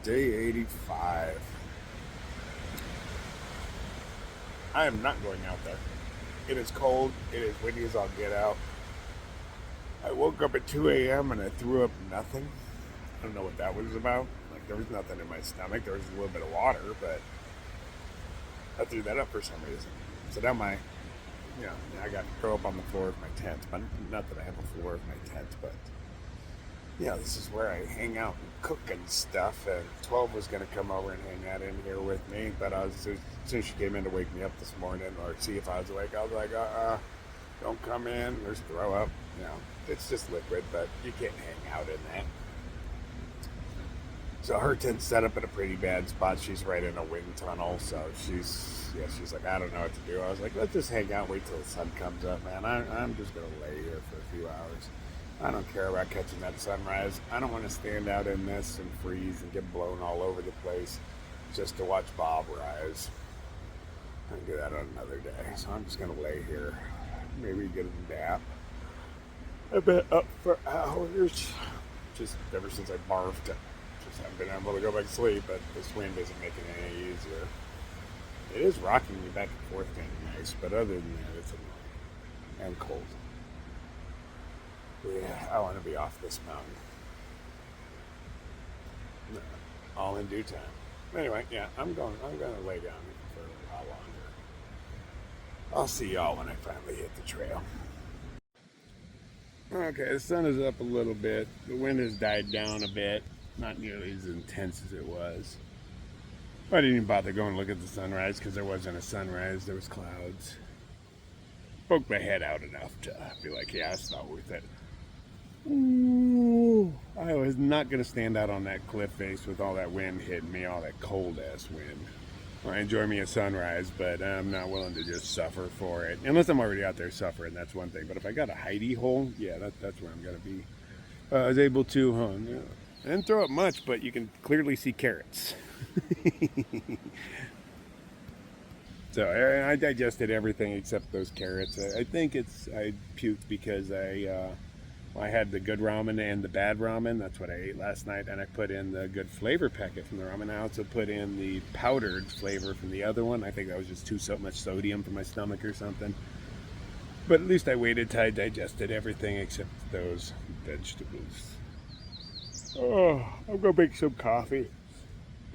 Day 85. I am not going out there. It is cold. It is windy as all get out. I woke up at 2 a.m. and I threw up nothing. I don't know what that was about. Like, there was nothing in my stomach. There was a little bit of water, but I threw that up for some reason. So now I got to throw up on the floor of my tent. But not that I have a floor of my tent, but this is where I hang out and cook and stuff. And 12 was going to come over and hang out in here with me, but as soon as she came in to wake me up this morning or see if I was awake, I was like, don't come in. There's throw up. It's just liquid, but you can't hang out in that. So her tent's set up in a pretty bad spot. She's right in a wind tunnel, so she's like, I don't know what to do. I was like, let's just hang out, wait till the sun comes up, man. I'm just gonna lay here for a few hours. I don't care about catching that sunrise. I don't want to stand out in this and freeze and get blown all over the place just to watch Bob rise. I can do that on another day. So I'm just gonna lay here, maybe get a nap. I've been up for hours, just ever since I barfed. Just haven't been able to go back to sleep, but this wind isn't making it any easier. It is rocking me back and forth kind of nice, but other than that, it's annoying and cold. Yeah, I want to be off this mountain. No, all in due time. Anyway, I'm gonna lay down for a while longer. I'll see y'all when I finally hit the trail. Okay, the sun is up a little bit. The wind has died down a bit. Not nearly as intense as it was. I didn't even bother going to look at the sunrise because there wasn't a sunrise. There was clouds. Poked my head out enough to be like, yeah, it's not worth it. Ooh, I was not going to stand out on that cliff face with all that wind hitting me, all that cold ass wind. I enjoy me a sunrise, but I'm not willing to just suffer for it. Unless I'm already out there suffering, that's one thing. But if I got a hidey hole, that's where I'm going to be. I was able to, I didn't throw up much, but you can clearly see carrots. So I digested everything except those carrots. I think I puked because I had the good ramen and the bad ramen. That's what I ate last night, and I put in the good flavor packet from the ramen. I also put in the powdered flavor from the other one. I think that was just so much sodium for my stomach or something. But at least I waited till I digested everything except those vegetables. Oh, I'm gonna make some coffee.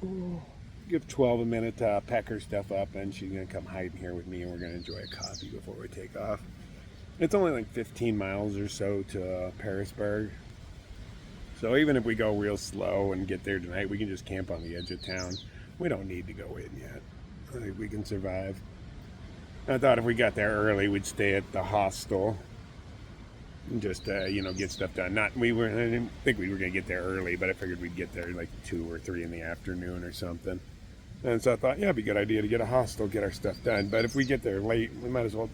Oh, give 12 a minute to pack her stuff up, and she's gonna come hide in here with me, and we're gonna enjoy a coffee before we take off. It's only like 15 miles or so to Perisburg. So even if we go real slow and get there tonight, we can just camp on the edge of town. We don't need to go in yet. I think we can survive. I thought if we got there early, we'd stay at the hostel and just get stuff done. I didn't think we were gonna get there early, but I figured we'd get there like 2 or 3 in the afternoon or something. And so I thought, it'd be a good idea to get a hostel, get our stuff done. But if we get there late, we might as well,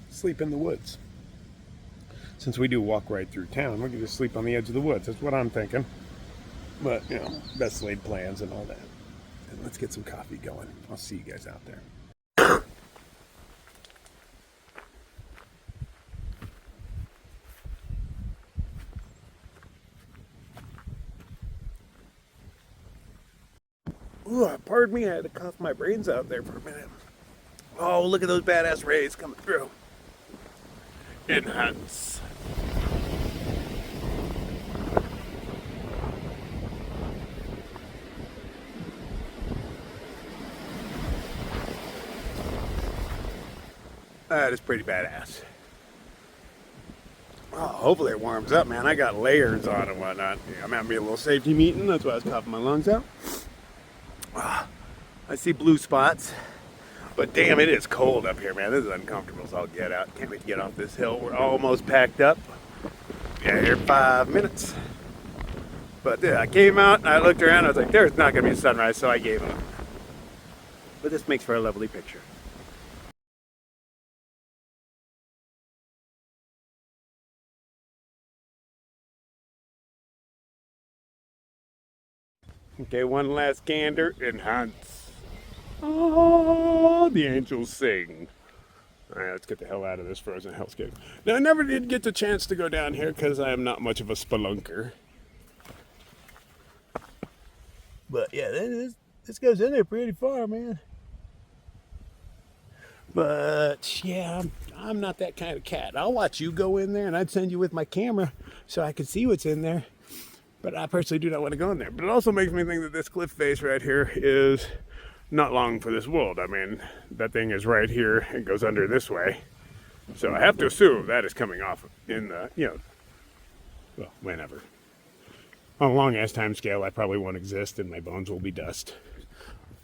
sleep in the woods. Since we do walk right through town, we can just sleep on the edge of the woods. That's what I'm thinking. But best laid plans and all that. And let's get some coffee going. I'll see you guys out there. Ooh, pardon me, I had to cough my brains out there for a minute. Oh, look at those badass rays coming through. Enhance. That is pretty badass. Oh, hopefully it warms up, man. I got layers on and whatnot. I'm having a little safety meeting. That's why I was coughing my lungs out. I see blue spots. But damn, it is cold up here, man. This is uncomfortable, so I'll get out. Can't wait to get off this hill. We're almost packed up. Here 5 minutes. But I came out, and I looked around, I was like, there's not going to be a sunrise, so I gave up. But this makes for a lovely picture. Okay, one last gander. Enhance. Oh, the angels sing. All right, let's get the hell out of this frozen hellscape. Now, I never did get the chance to go down here because I am not much of a spelunker. But yeah, this goes in there pretty far, man. But yeah, I'm not that kind of cat. I'll watch you go in there, and I'd send you with my camera so I could see what's in there. But I personally do not want to go in there. But it also makes me think that this cliff face right here is not long for this world. I mean, that thing is right here and goes under this way. So I have to assume that is coming off in the, well, whenever. On a long ass time scale, I probably won't exist and my bones will be dust.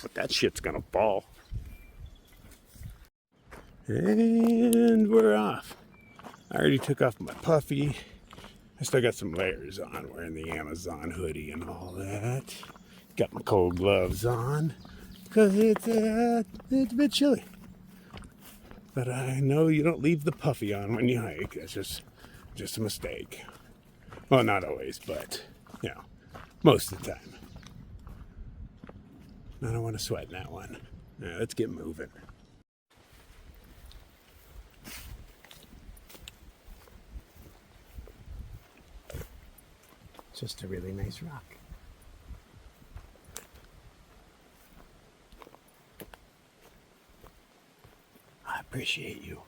But that shit's gonna fall. And we're off. I already took off my puffy. I still got some layers on, wearing the Amazon hoodie and all that. Got my cold gloves on because it's a bit chilly. But I know you don't leave the puffy on when you hike. That's just a mistake. Well, not always, but most of the time. I don't want to sweat in that one. Yeah, let's get moving. Just a really nice rock. I appreciate you.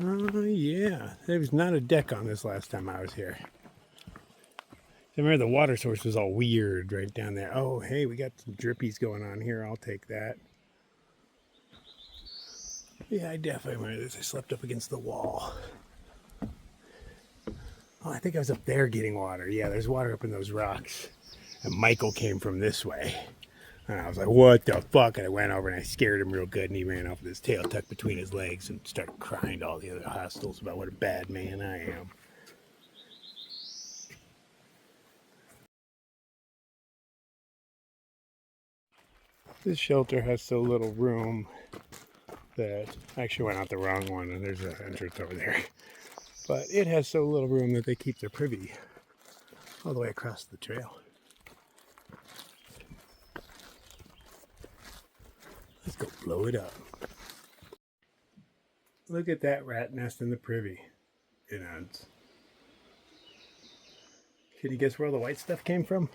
Oh yeah, there was not a deck on this last time I was here. I remember the water source was all weird right down there. Oh hey, we got some drippies going on here. I'll take that. Yeah, I definitely remember this. I slept up against the wall. Oh, I think I was up there getting water. Yeah, there's water up in those rocks. And Michael came from this way. And I was like, what the fuck? And I went over and I scared him real good. And he ran off with his tail tucked between his legs and started crying to all the other hostiles about what a bad man I am. This shelter has so little room that I actually went out the wrong one, and there's an entrance over there. But it has so little room that they keep their privy all the way across the trail. Let's go blow it up. Look at that rat nest in the privy. Can you guess where all the white stuff came from?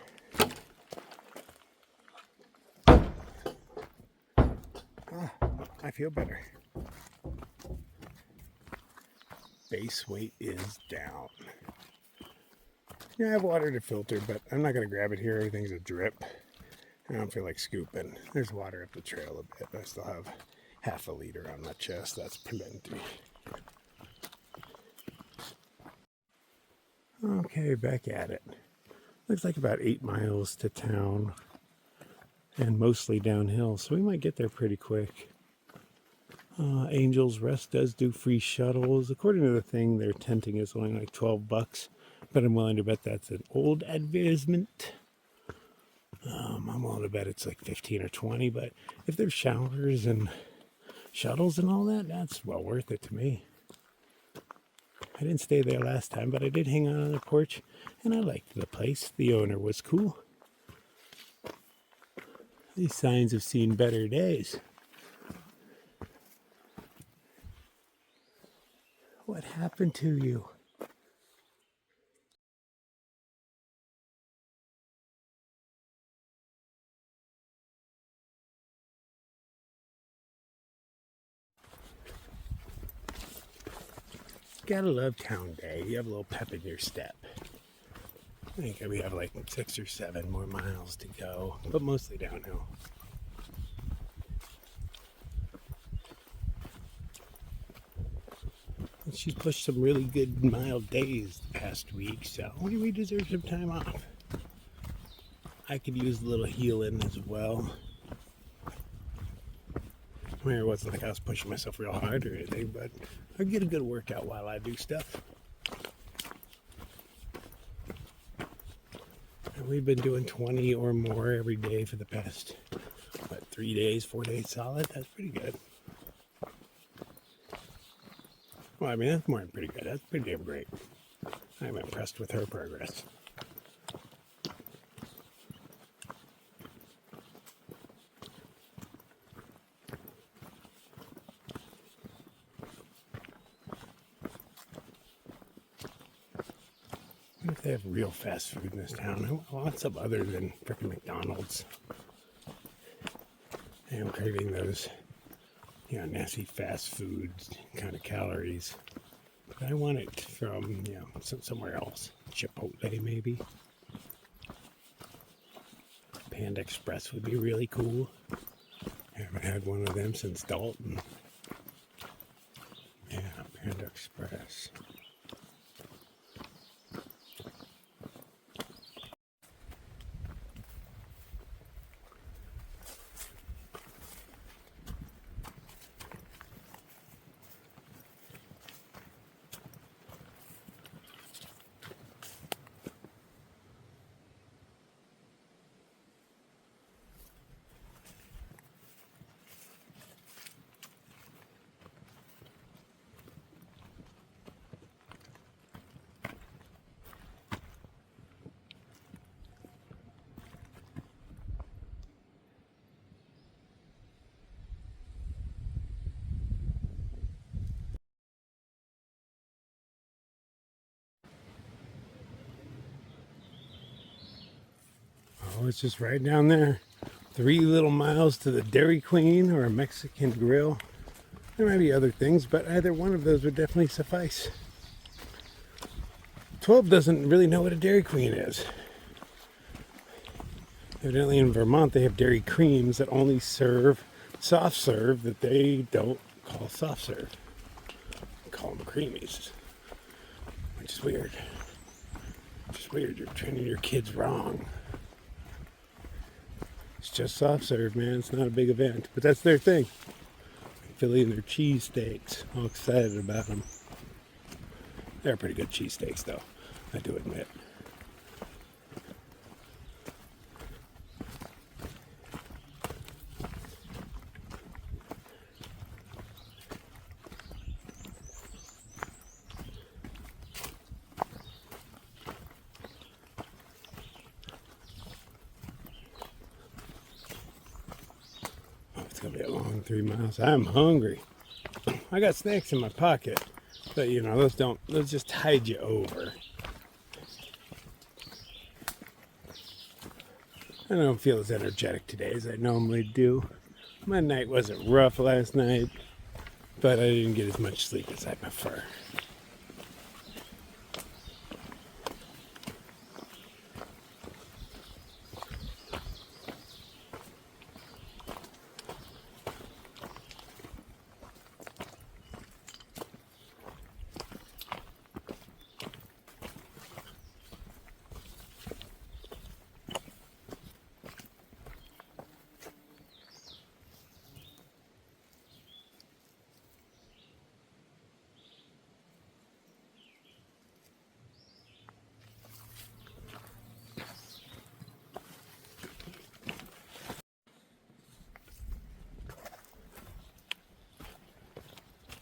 I feel better. Base weight is down. Yeah, I have water to filter, but I'm not going to grab it here. Everything's a drip. I don't feel like scooping. There's water up the trail a bit. I still have half a liter on my chest. That's plenty. Okay, back at it. Looks like about 8 miles to town and mostly downhill, so we might get there pretty quick. Angels Rest does do free shuttles. According to the thing, their tenting is only like $12, but I'm willing to bet that's an old advertisement. I'm willing to bet it's like 15 or 20, but if there's showers and shuttles and all that, that's well worth it to me. I didn't stay there last time, but I did hang out on the porch, and I liked the place. The owner was cool. These signs have seen better days. What happened to you? Gotta love town day. You have a little pep in your step. I think we have like 6 or 7 more miles to go, but mostly downhill. And she's pushed some really good mild days the past week, so we deserve some time off. I could use a little healing as well. I mean, it wasn't like I was pushing myself real hard or anything, but I get a good workout while I do stuff. And we've been doing 20 or more every day for the past, 3 days, 4 days solid. That's pretty good. Well, I mean, that's more than pretty good. That's pretty damn great. I'm impressed with her progress. They have real fast food in this town. I want some other than frickin' McDonald's. I am craving those, nasty fast food kind of calories. But I want it from, somewhere else. Chipotle, maybe. Panda Express would be really cool. I haven't had one of them since Dalton. Yeah, Panda Express. Oh, it's just right down there. 3 little miles to the Dairy Queen or a Mexican grill. There might be other things, but either one of those would definitely suffice. 12 doesn't really know what a Dairy Queen is. Evidently in Vermont they have dairy creams that only serve soft serve that they don't call soft serve. They call them creamies. Which is weird. You're training your kids wrong. It's just soft serve, man. It's not a big event, but that's their thing. Philly and their cheesesteaks. All excited about them. They're pretty good cheesesteaks, though. I do admit. It's gonna be a long 3 miles. I'm hungry. I got snacks in my pocket, but those just tide you over. I don't feel as energetic today as I normally do. My night wasn't rough last night, but I didn't get as much sleep as I prefer.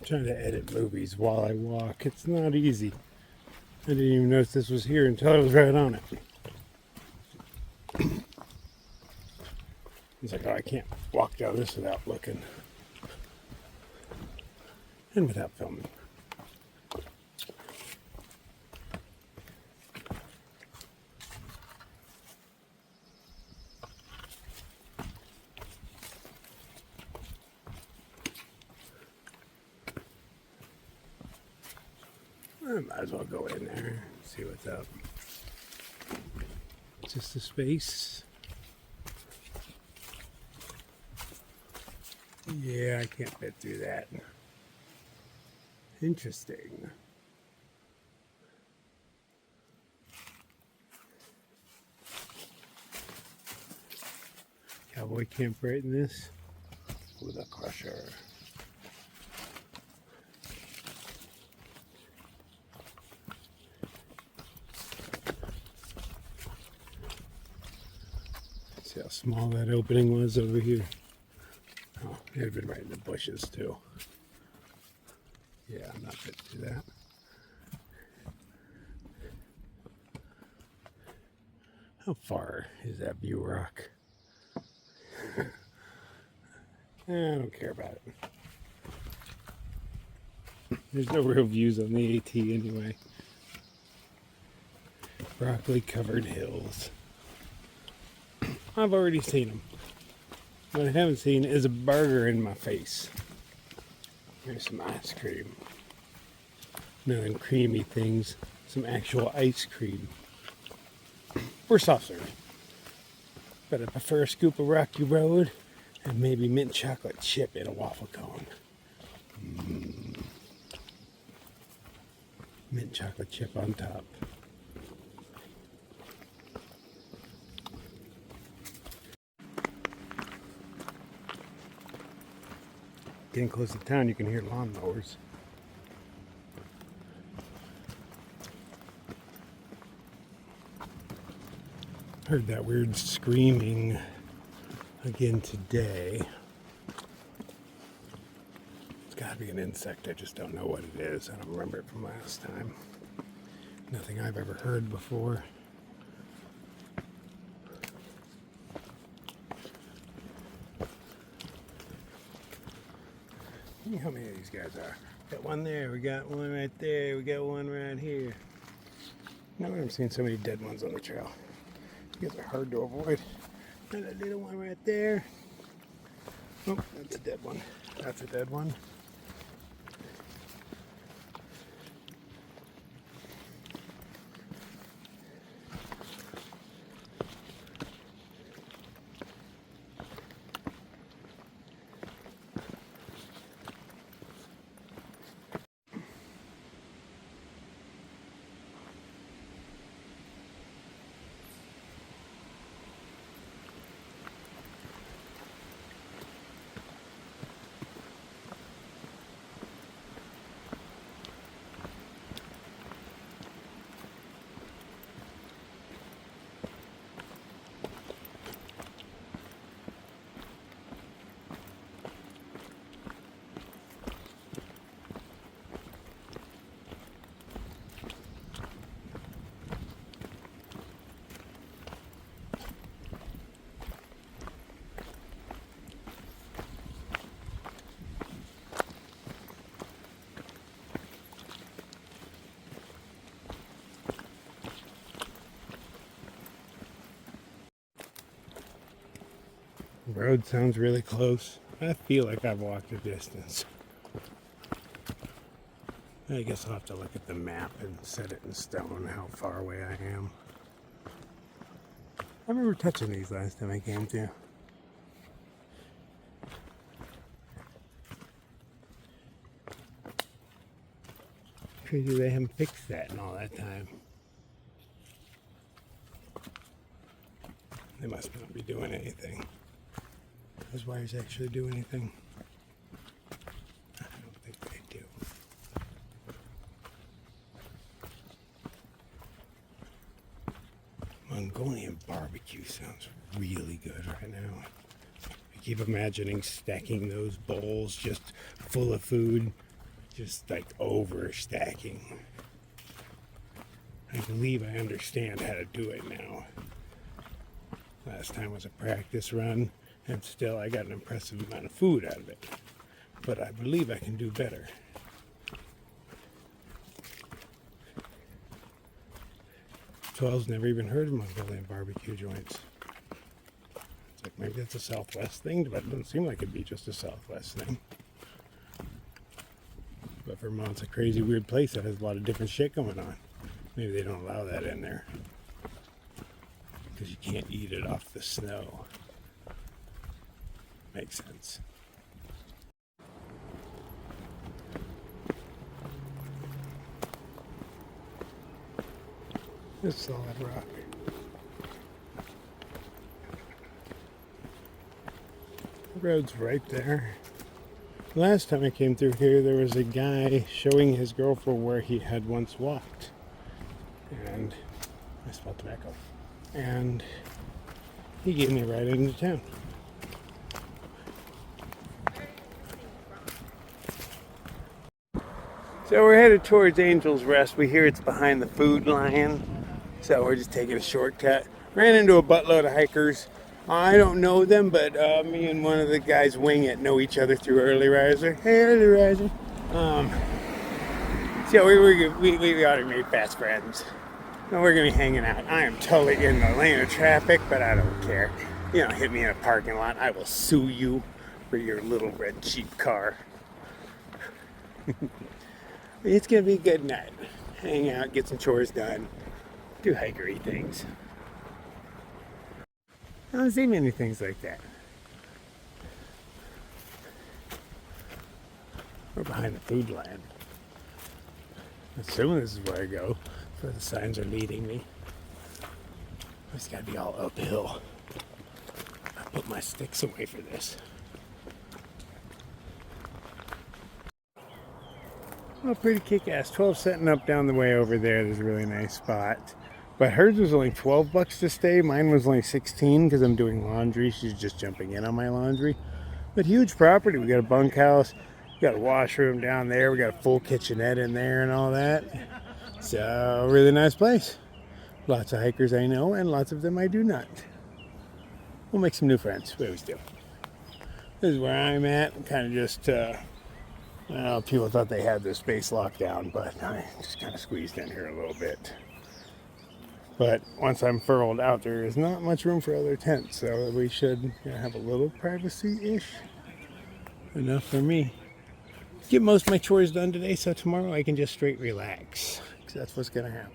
Trying to edit movies while I walk. It's not easy. I didn't even notice this was here until I was right on it. It's like, oh, I can't walk down this without looking. And without filming. I might as well go in there, see what's up. Just a space. Yeah, I can't fit through that. Interesting. Cowboy camp right in this with a crusher. See how small that opening was over here. Oh, it had been right in the bushes too. Yeah, I'm not fit to do that. How far is that view rock? I don't care about it. There's no real views on the AT anyway. Broccoli covered hills. I've already seen them. What I haven't seen is a burger in my face. There's some ice cream. Million creamy things. Some actual ice cream. Or soft serve. But I prefer a scoop of Rocky Road and maybe mint chocolate chip in a waffle cone. Mint chocolate chip on top. Getting close to town, you can hear lawnmowers. Heard that weird screaming again today. It's gotta be an insect, I just don't know what it is. I don't remember it from last time. Nothing I've ever heard before. How many of these guys are? Got one there, we got one right there, we got one right here. Never ever seen so many dead ones on the trail. These guys are hard to avoid. And a little one right there. Oh, that's a dead one. That's a dead one. Road sounds really close. I feel like I've walked a distance. I guess I'll have to look at the map and set it in stone how far away I am. I remember touching these last time I came to. Crazy they haven't fixed that in all that time. They must not be doing anything. Those wires actually do anything? I don't think they do. Mongolian barbecue sounds really good right now. I keep imagining stacking those bowls just full of food, just like over stacking. I believe I understand how to do it now. Last time was a practice run. And still, I got an impressive amount of food out of it. But I believe I can do better. Twelve's never even heard of Mongolian barbecue joints. It's like maybe that's a Southwest thing, but it doesn't seem like it'd be just a Southwest thing. But Vermont's a crazy, weird place that has a lot of different shit going on. Maybe they don't allow that in there. Because you can't eat it off the snow. Makes sense. This solid rock. The road's right there. Last time I came through here, there was a guy showing his girlfriend where he had once walked. And I smelled tobacco. And he gave me a ride into town. So we're headed towards Angel's Rest. We hear it's behind the Food Lion. So we're just taking a shortcut. Ran into a buttload of hikers. I don't know them, but me and one of the guys wing it know each other through Early Riser. Hey, Early Riser. So we ought to make fast friends. And we're gonna be hanging out. I am totally in the lane of traffic, but I don't care. You know, hit me in a parking lot. I will sue you for your little red cheap car. It's gonna be a good night. Hang out, get some chores done, do hikery things. I don't see many things like that. We're behind the food line. Assuming this is where I go, where the signs are leading me. It's gotta be all uphill. I put my sticks away for this. Oh, pretty kick-ass. 12 setting up down the way over there. There's a really nice spot. But hers was only 12 bucks to stay. Mine was only 16 because I'm doing laundry. She's just jumping in on my laundry. But huge property. We got a bunkhouse. We got a washroom down there. We got a full kitchenette in there and all that. So, really nice place. Lots of hikers I know and lots of them I do not. We'll make some new friends. We always do. This is where I'm at. Kind of just... people thought they had this space locked down, but I just kind of squeezed in here a little bit. But once I'm furled out, there is not much room for other tents, so we should have a little privacy-ish. Enough for me. Get most of my chores done today, so tomorrow I can just straight relax, because that's what's going to happen.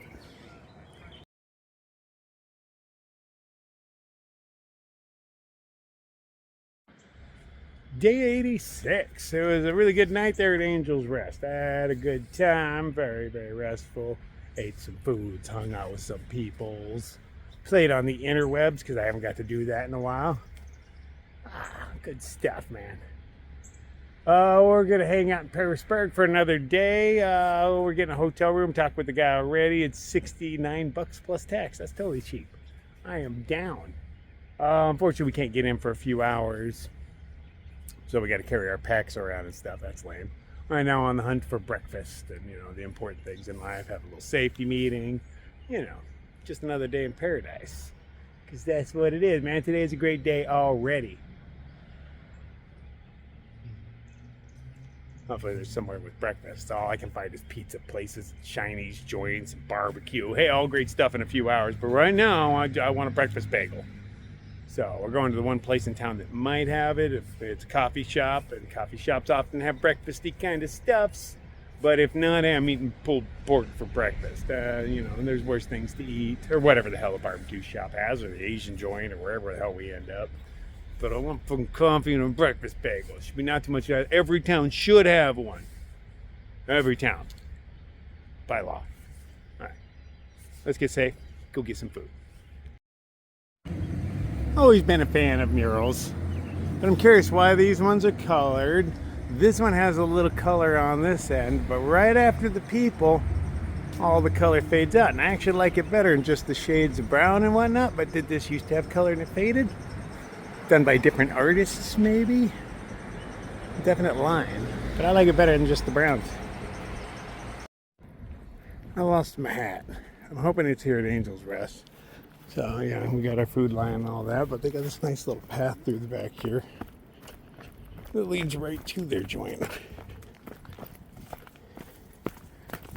Day 86. It was a really good night there at Angel's Rest. I had a good time. Very, very restful. Ate some foods, hung out with some peoples. Played on the interwebs because I haven't got to do that in a while. Good stuff, man. We're going to hang out in Perisburg for another day. We're getting a hotel room. Talked with the guy already. It's 69 bucks plus tax. That's totally cheap. I am down. Unfortunately, we can't get in for a few hours. So we got to carry our packs around and stuff. That's lame. Right now on the hunt for breakfast and, the important things in life. Have a little safety meeting. Just another day in paradise. Because that's what it is, man. Today is a great day already. Hopefully there's somewhere with breakfast. All I can find is pizza places, Chinese joints, barbecue. Hey, all great stuff in a few hours. But right now, I want a breakfast bagel. So we're going to the one place in town that might have it. If it's a coffee shop, and coffee shops often have breakfasty kind of stuffs. But if not, I'm eating pulled pork for breakfast. And there's worse things to eat, or whatever the hell a barbecue shop has, or the Asian joint, or wherever the hell we end up. But I want some coffee and a breakfast bagel. Should be not too much. Every town should have one. Every town. By law. All right. Let's get safe. Go get some food. Always been a fan of murals. But I'm curious why these ones are colored. This one has a little color on this end. But right after the people, all the color fades out. And I actually like it better in just the shades of brown and whatnot. But did this used to have color and it faded? Done by different artists, maybe? Definite line. But I like it better than just the browns. I lost my hat. I'm hoping it's here at Angel's Rest. So, we got our food line and all that, but they got this nice little path through the back here that leads right to their joint.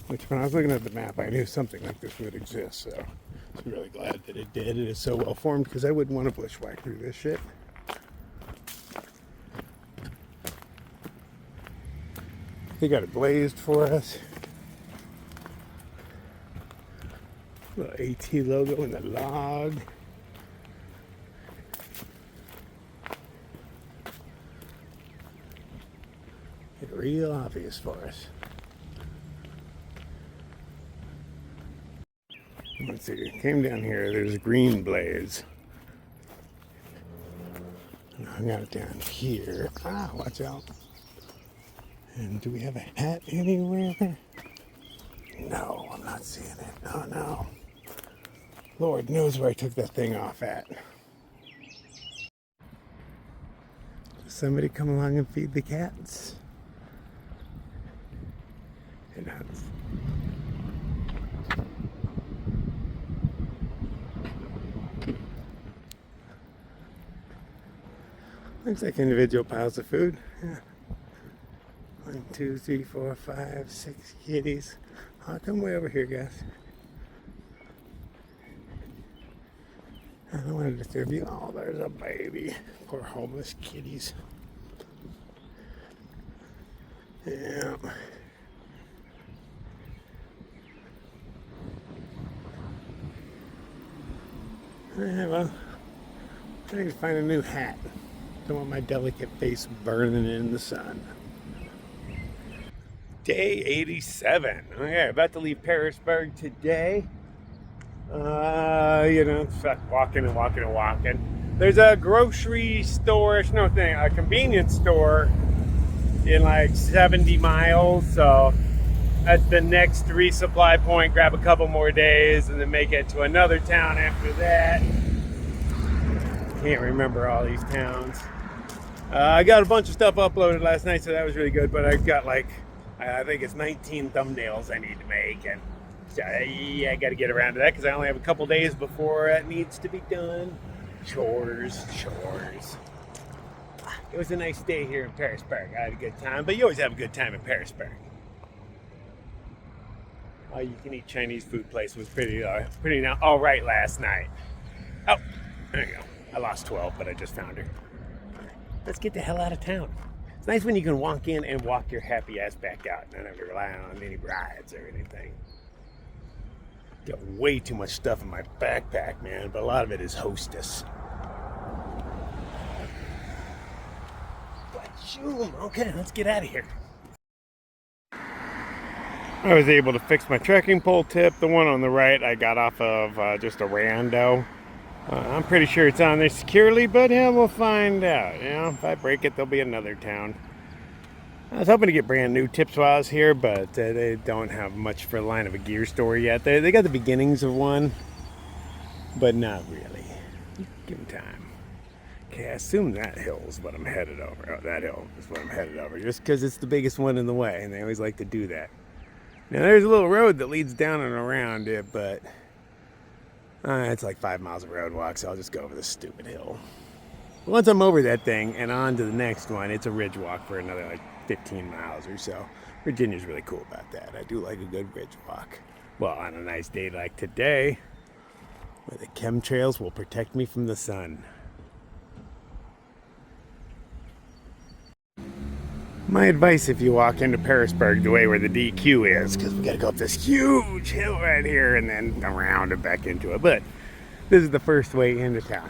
Which, when I was looking at the map, I knew something like this would exist, so I'm really glad that it did. It is so well formed, because I wouldn't want to bushwhack through this shit. They got it blazed for us. Little AT logo in the log. It's real obvious for us. Let's see, came down here, there's a green blaze. And I got it down here. Watch out. And do we have a hat anywhere? No, I'm not seeing it. Oh no. Lord knows where I took that thing off at. Does somebody come along and feed the cats? It does. Looks like individual piles of food. Yeah. 1, 2, 3, 4, 5, 6 kitties. I'll come way over here, guys. I don't want to disturb you. Oh, there's a baby. Poor homeless kitties. Yeah. Yeah, well, I need to find a new hat. Don't want my delicate face burning in the sun. Day 87. Okay, about to leave Perisburg today. Walking and walking and walking. There's a grocery store, a convenience store in like 70 miles. So that's the next resupply point. Grab a couple more days and then make it to another town after that. Can't remember all these towns. I got a bunch of stuff uploaded last night, so that was really good. But I've got I think it's 19 thumbnails I need to make, and I got to get around to that because I only have a couple days before it needs to be done. Chores. It was a nice day here in Perisburg. I had a good time, but you always have a good time in Perisburg. You can eat Chinese food place was pretty all right last night. Oh, there you go. I lost 12, but I just found her. Let's get the hell out of town. It's nice when you can walk in and walk your happy ass back out and not have to rely on any rides or anything. Got way too much stuff in my backpack, man, but a lot of it is Hostess. Okay, let's get out of here. I was able to fix my trekking pole tip. The one on the right I got off of just a rando. I'm pretty sure it's on there securely, but yeah, we'll find out. If I break it, there'll be another town. I was hoping to get brand new tips while I was here, but they don't have much for the line of a gear store yet. They got the beginnings of one, but not really. Give them time. Okay, I assume that hill is what I'm headed over. Oh, that hill is what I'm headed over, just because it's the biggest one in the way, and they always like to do that. Now, there's a little road that leads down and around it, but it's like 5 miles of road walk, so I'll just go over this stupid hill. Once I'm over that thing and on to the next one, it's a ridge walk for another 15 miles or so. Virginia's really cool about that. I do like a good ridge walk. Well, on a nice day like today, where the chemtrails will protect me from the sun. My advice if you walk into Perisburg the way where the DQ is, because we got to go up this huge hill right here and then around and back into it. But this is the first way into town.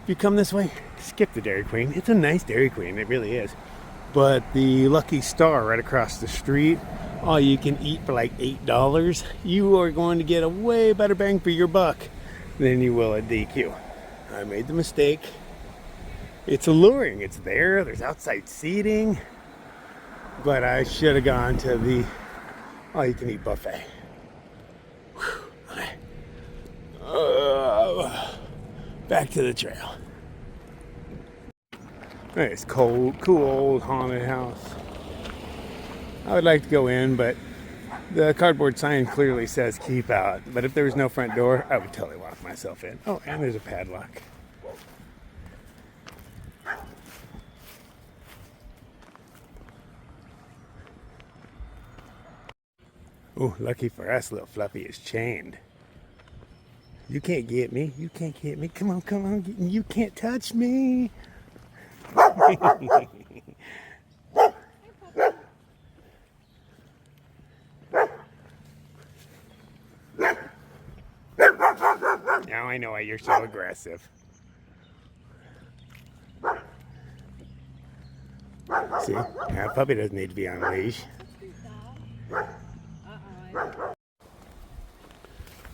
If you come this way, skip the Dairy Queen. It's a nice Dairy Queen, it really is. But the Lucky Star right across the street, all you can eat for like $8. You are going to get a way better bang for your buck than you will at DQ. I made the mistake. It's alluring. It's there. There's outside seating. But I should have gone to the all-you-can-eat buffet. Back to the trail. Nice, cool old haunted house. I would like to go in, but the cardboard sign clearly says keep out. But if there was no front door, I would totally walk myself in. Oh, and there's a padlock. Oh, lucky for us, little Fluffy is chained. You can't get me. You can't get me. Come on. You can't touch me. Now I know why you're so aggressive. See, that puppy doesn't need to be on a leash.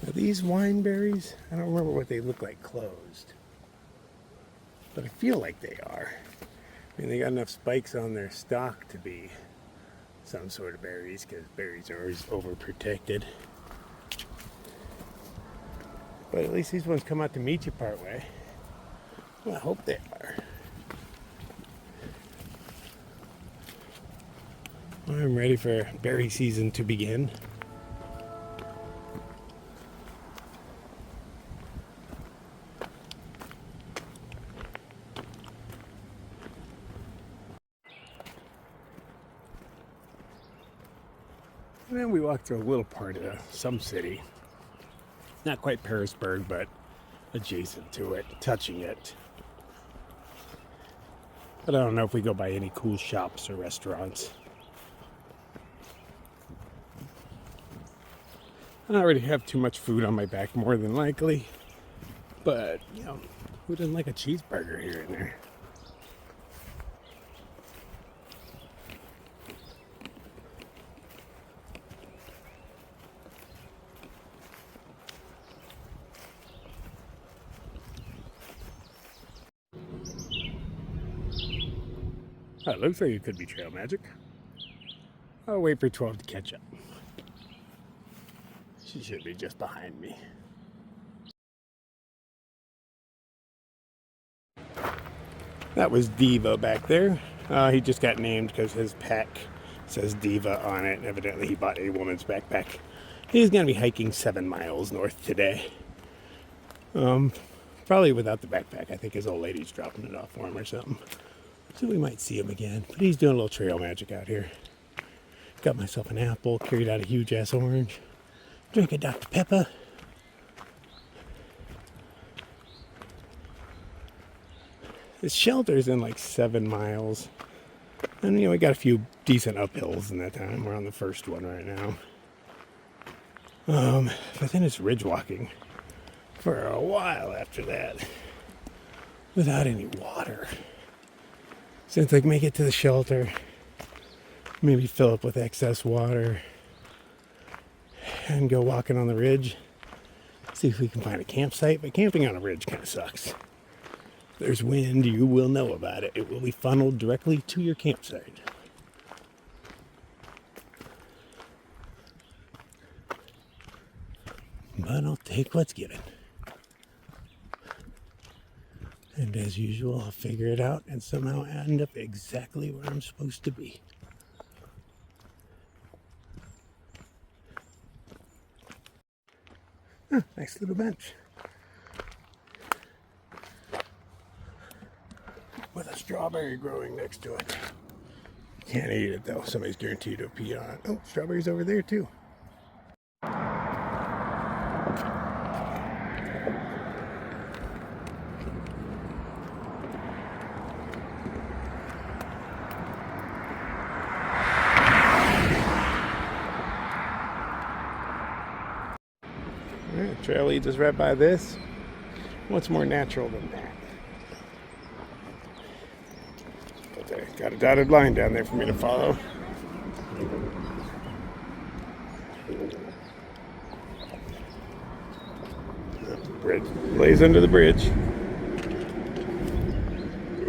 Are these wine berries? I don't remember what they look like closed. But I feel like they are. I mean, they got enough spikes on their stalk to be some sort of berries, because berries are always overprotected. But at least these ones come out to meet you part way. Well, I hope they are. I'm ready for berry season to begin. And then we walked through a little part of some city. Not quite Perisburg, but adjacent to it, touching it. But I don't know if we go by any cool shops or restaurants. I don't already have too much food on my back, more than likely. But, you know, who doesn't like a cheeseburger here and there? Oh, it looks like it could be trail magic. I'll wait for 12 to catch up. She should be just behind me. That was Diva back there. He just got named because his pack says Diva on it. Evidently he bought a woman's backpack. He's going to be hiking 7 miles north today. Probably without the backpack. I think his old lady's dropping it off for him or something. So we might see him again. But he's doing a little trail magic out here. Got myself an apple, carried out a huge ass orange. Drink a Dr. Pepper. This shelter's in like 7 miles. And, you know, we got a few decent uphills in that time. We're on the first one right now. But then it's ridge walking for a while after that. Without any water. So it's like make it to the shelter. Maybe fill up with excess water. And go walking on the ridge. See if we can find a campsite. But camping on a ridge kind of sucks. There's wind, you will know about it. It will be funneled directly to your campsite. But I'll take what's given. And as usual, I'll figure it out and somehow end up exactly where I'm supposed to be. Huh, nice little bench. With a strawberry growing next to it. Can't eat it though. Somebody's guaranteed to pee on it. Oh, strawberries over there too. Alright, trail leads us right by this. What's more natural than that? Got a dotted line down there for me to follow. Bridge lays under the bridge.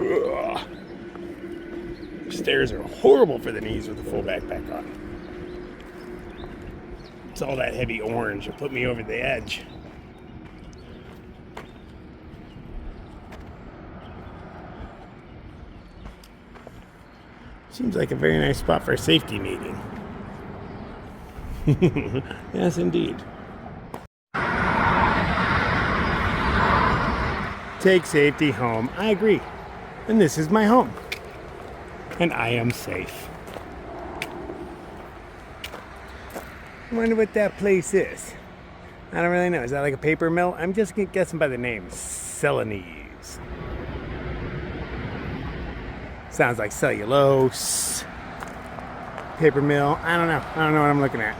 Ugh. Stairs are horrible for the knees with a full backpack on. It's all that heavy orange that put me over the edge. Seems like a very nice spot for a safety meeting. Yes, indeed. Take safety home. I agree. And this is my home. And I am safe. I wonder what that place is. I don't really know. Is that like a paper mill? I'm just guessing by the name. Celanese. Sounds like cellulose. Paper mill. I don't know. I don't know what I'm looking at.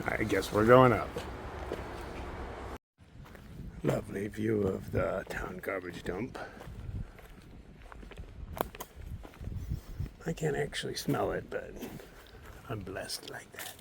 I guess we're going up. Lovely view of the town garbage dump. I can't actually smell it, but I'm blessed like that.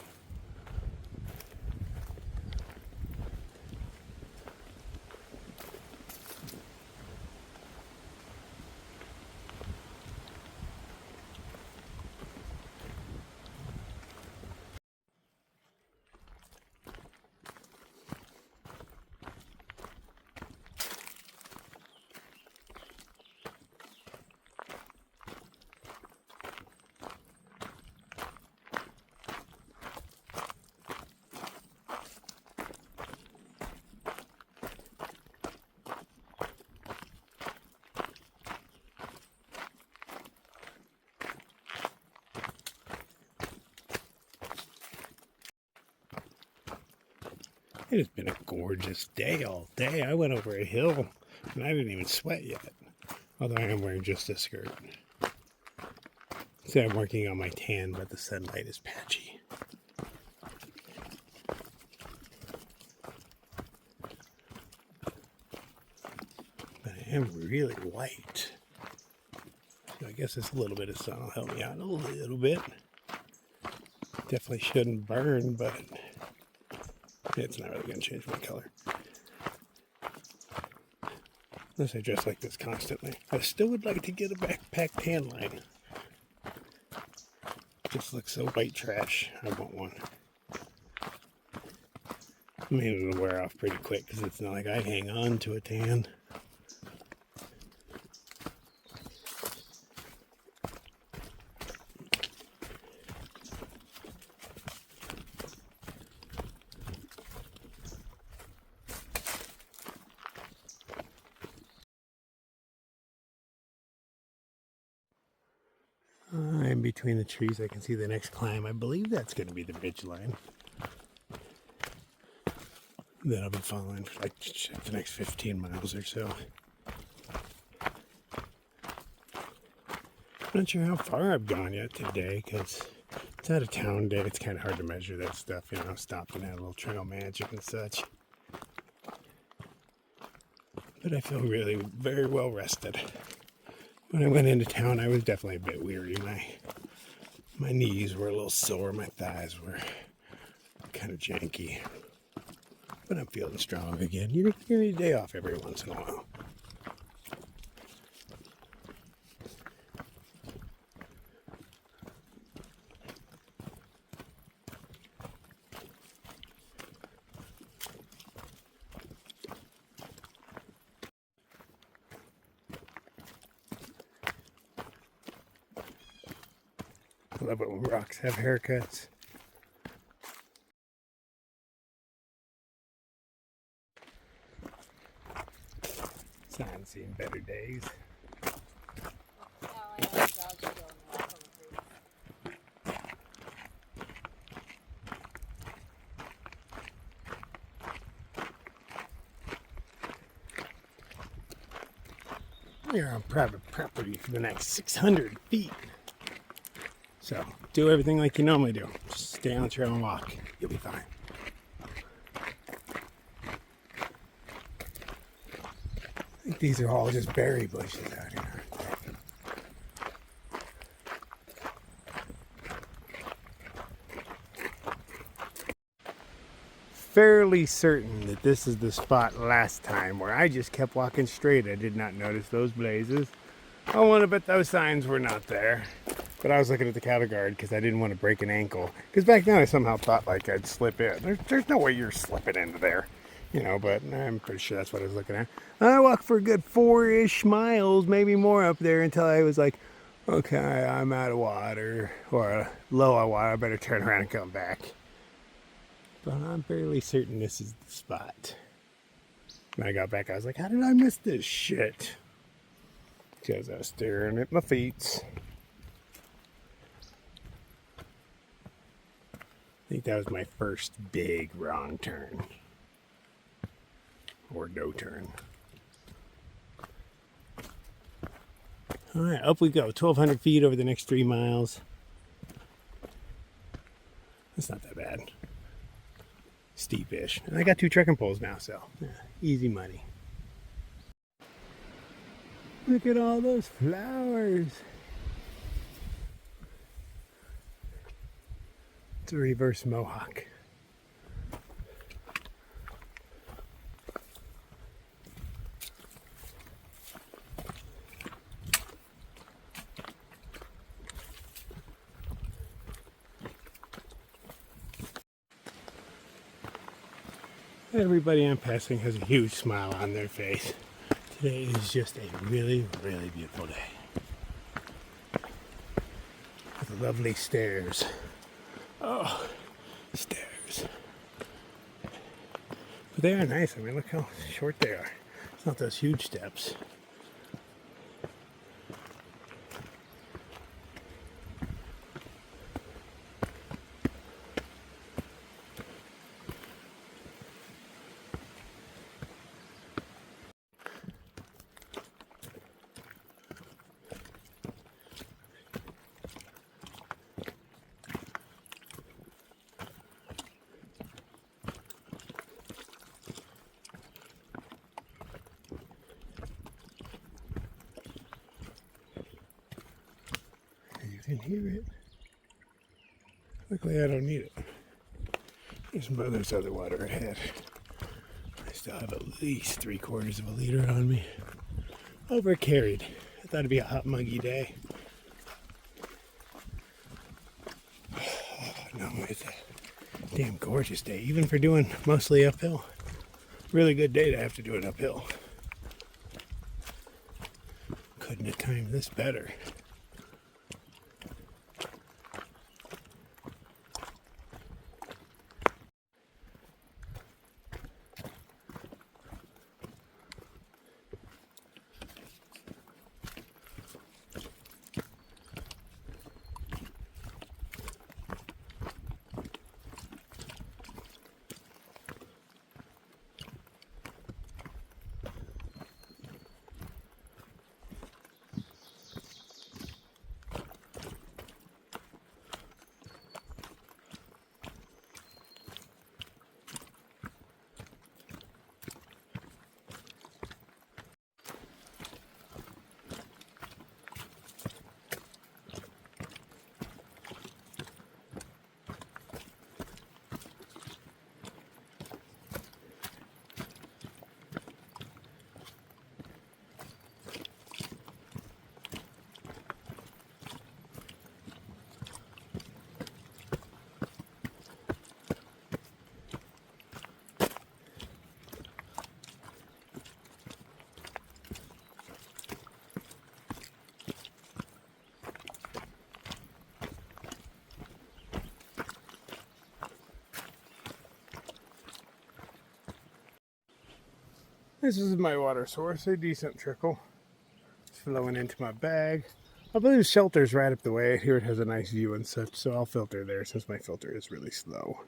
It has been a gorgeous day all day. I went over a hill and I didn't even sweat yet. Although I am wearing just a skirt. So I'm working on my tan, but the sunlight is patchy. But I am really white. So I guess this little bit of sun will help me out a little bit. Definitely shouldn't burn, but it's not really going to change my color. Unless I dress like this constantly. I still would like to get a backpack tan line. Just looks so white trash. I want one. I mean, it'll wear off pretty quick because it's not like I hang on to a tan. In between the trees, I can see the next climb. I believe that's going to be the ridge line. That I'll be following for like the next 15 miles or so. I'm not sure how far I've gone yet today because it's out of town day. It's kind of hard to measure that stuff, you know. Stopped and had a little trail magic and such. But I feel really very well rested. When I went into town, I was definitely a bit weary. My knees were a little sore. My thighs were kind of janky. But I'm feeling strong again. You need a day off every once in a while. I love it when rocks have haircuts. Sign's seen better days. You're on private property for the next 600 feet. So, do everything like you normally do. Just stay on the trail and walk. You'll be fine. I think these are all just berry bushes out here. Fairly certain that this is the spot last time where I just kept walking straight. I did not notice those blazes. I want to bet those signs were not there. But I was looking at the cattle guard because I didn't want to break an ankle. Because back then I somehow thought like I'd slip in. There's no way you're slipping into there. You know, but I'm pretty sure that's what I was looking at. I walked for a good 4-ish miles, maybe more up there until I was like, okay, I'm out of water. Or low on water, I better turn around and come back. But I'm fairly certain this is the spot. When I got back, I was like, how did I miss this shit? Because I was staring at my feet. I think that was my first big wrong turn. Or no turn. Alright, up we go. 1,200 feet over the next 3 miles. That's not that bad. Steepish. And I got 2 trekking poles now, so yeah, easy money. Look at all those flowers. It's a reverse mohawk. Everybody I'm passing has a huge smile on their face. Today is just a really, really beautiful day. With lovely stairs. Oh, stairs. But they are nice. I mean, look how short they are. It's not those huge steps. can hear it. Luckily, I don't need it. There's other water ahead. I still have at least 3/4 of a liter on me. Over carried. I thought it'd be a hot, muggy day. Oh, no, it's a damn gorgeous day, even for doing mostly uphill. Really good day to have to do it uphill. Couldn't have timed this better. This is my water source, a decent trickle. It's flowing into my bag. I believe shelter's right up the way. Here it has a nice view and such, so I'll filter there since my filter is really slow.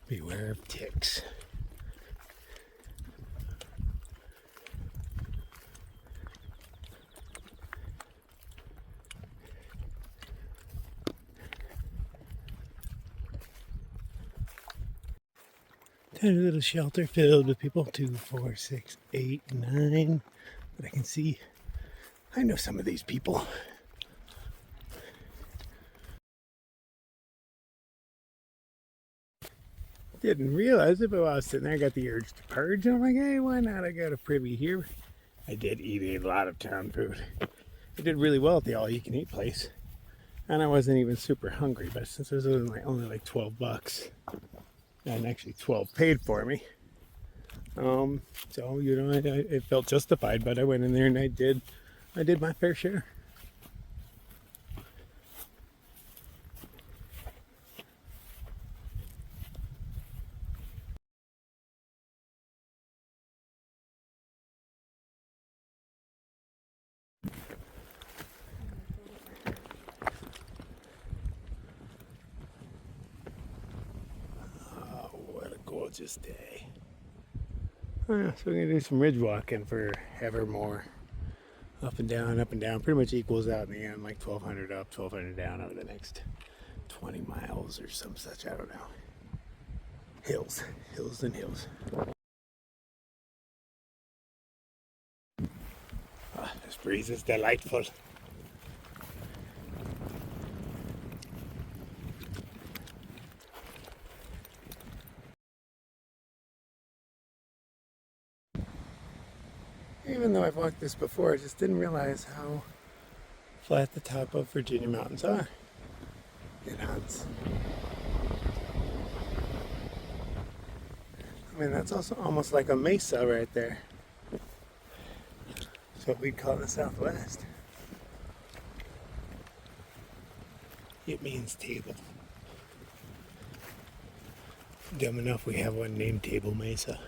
Beware of ticks. Tiny little shelter filled with people, 2, 4, 6, 8, 9. But I can see, I know some of these people. Didn't realize it, but while I was sitting there, I got the urge to purge. And I'm like, hey, why not? I got a privy here. I did eat a lot of town food. I did really well at the all-you-can-eat place. And I wasn't even super hungry, but since it was only like $12, and actually 12 paid for me. So, you know, it felt justified, but I went in there and I did my fair share. Gorgeous day. So we're gonna do some ridge walking for evermore. Up and down, pretty much equals out in the end, like 1,200 up, 1,200 down over the next 20 miles or some such, I don't know. Hills and hills. Oh, this breeze is delightful. Even though I've walked this before, I just didn't realize how flat the top of Virginia mountains are. It hunts. I mean, that's also almost like a mesa right there. That's what we'd call the Southwest. It means table. Dumb enough we have one named Table Mesa.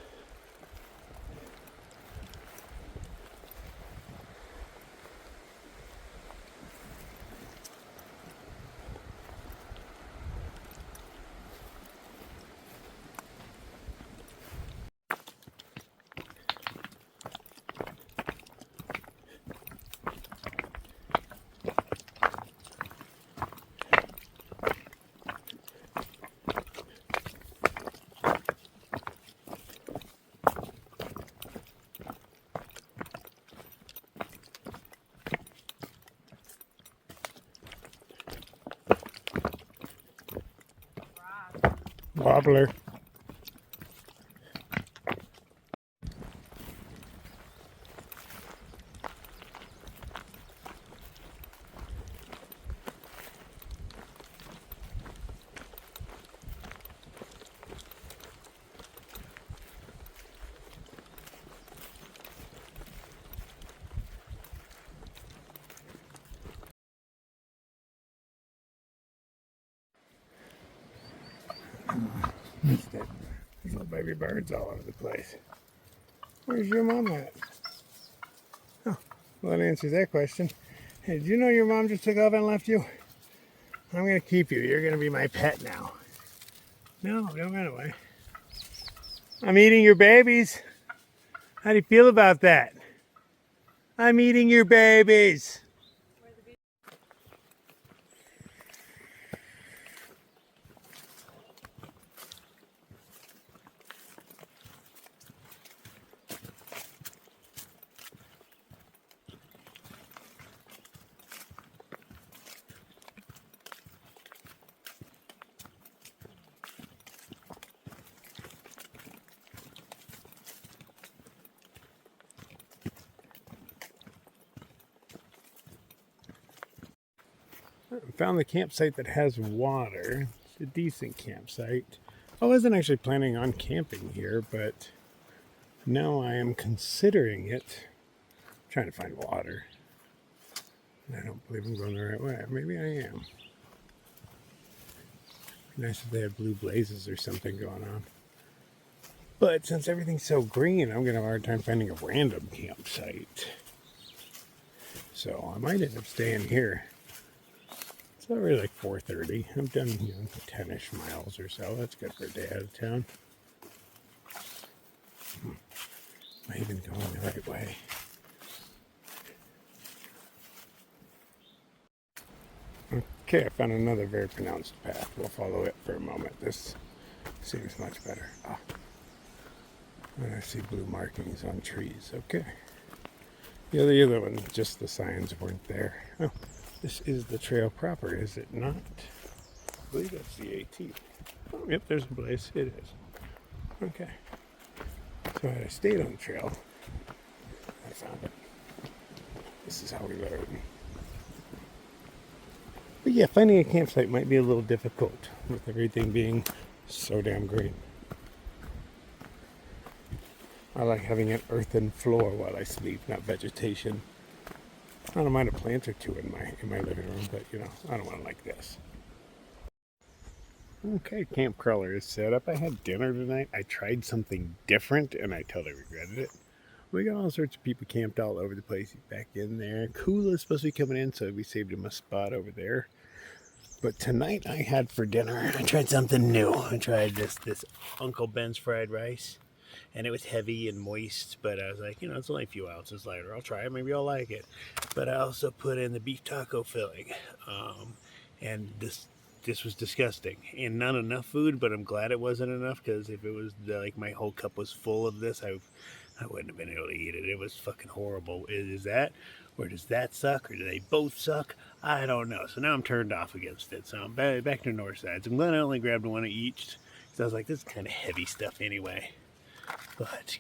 Wobbler. There's little baby birds all over the place. Where's your mom at? Oh, well, that answers that question. Hey, did you know your mom just took off and left you? I'm going to keep you. You're going to be my pet now. No, don't run away. I'm eating your babies. How do you feel about that? I'm eating your babies. I found the campsite that has water. It's a decent campsite. I wasn't actually planning on camping here, but now I am considering it. I'm trying to find water. I don't believe I'm going the right way. Maybe I am. Nice if they had blue blazes or something going on. But since everything's so green, I'm going to have a hard time finding a random campsite. So I might end up staying here. It's already like 4:30. I've done 10-ish miles or so. That's good for a day out of town. Am I even going the right way? Okay, I found another very pronounced path. We'll follow it for a moment. This seems much better. And I see blue markings on trees. Okay. The other one, just the signs weren't there. Oh, this is the trail proper, is it not? I believe that's the AT. Oh, yep, there's a blaze. It is. Okay. So had I stayed on the trail, I found it. This is how we learn. But yeah, finding a campsite might be a little difficult with everything being so damn green. I like having an earthen floor while I sleep, not vegetation. I don't mind a plant or two in my living room, but I don't want it like this. Okay, Camp Crawler is set up. I had dinner tonight. I tried something different and I totally regretted it. We got all sorts of people camped all over the place. Back in there. Kula is supposed to be coming in, so we saved him a spot over there. But tonight I had for dinner, I tried something new. I tried this Uncle Ben's fried rice. And it was heavy and moist, but I was like, it's only a few ounces lighter. I'll try it. Maybe I'll like it. But I also put in the beef taco filling. And this was disgusting. And not enough food, but I'm glad it wasn't enough, because if it was like my whole cup was full of this, I wouldn't have been able to eat it. It was fucking horrible. Is that, or does that suck, or do they both suck? I don't know. So now I'm turned off against it. So I'm back to north sides. I'm glad I only grabbed one of each, because I was like, this is kind of heavy stuff anyway. But